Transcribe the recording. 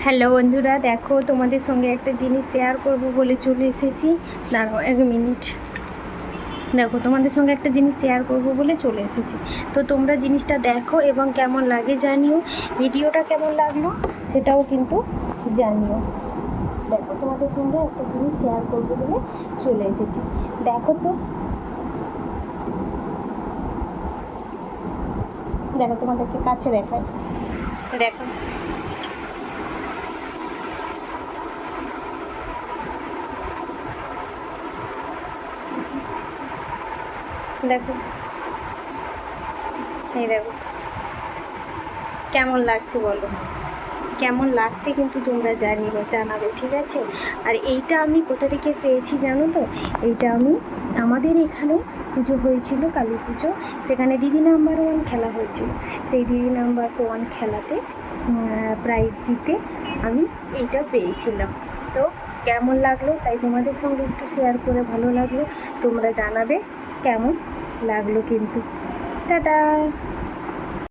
Hello বন্ধুরা, দেখো তোমাদের সঙ্গে একটা জিনিস শেয়ার করব বলে চলে এসেছি। দাঁড়াও 1 মিনিট। দেখো তোমাদের সঙ্গে একটা জিনিস শেয়ার করব বলে চলে এসেছি। তো তোমরা জিনিসটা দেখো এবং কেমন লাগে জানিও। ভিডিওটা কেমন লাগলো সেটাও কিন্তু জানিও। দেখো তোমাদের সঙ্গে একটা জিনিস শেয়ার করব বলে চলে এসেছি। দেখো তো, দেখো তোমাদেরকে কাছে দেখাই। দেখো দেখো এই দেখো কেমন লাগছে বলো, কেমন লাগছে কিন্তু তোমরা জানাবে, ঠিক আছে? আর এইটা আমি কোথা থেকে পেয়েছি জানো তো? এইটা আমি আমাদের এখানে পুজো হয়েছিল, কালী পুজো, সেখানে দিদি নাম্বার 1 খেলা হয়েছিল। সেই দিদি নাম্বার 1 খেলাতে প্রাইজ জিতে আমি এইটা পেয়েছিলাম। তো কেমন লাগলো তাই তোমাদের সঙ্গে একটু শেয়ার করে ভালো লাগলো। তোমরা জানাবে কেমন লাগলো কিন্তু। টাটা।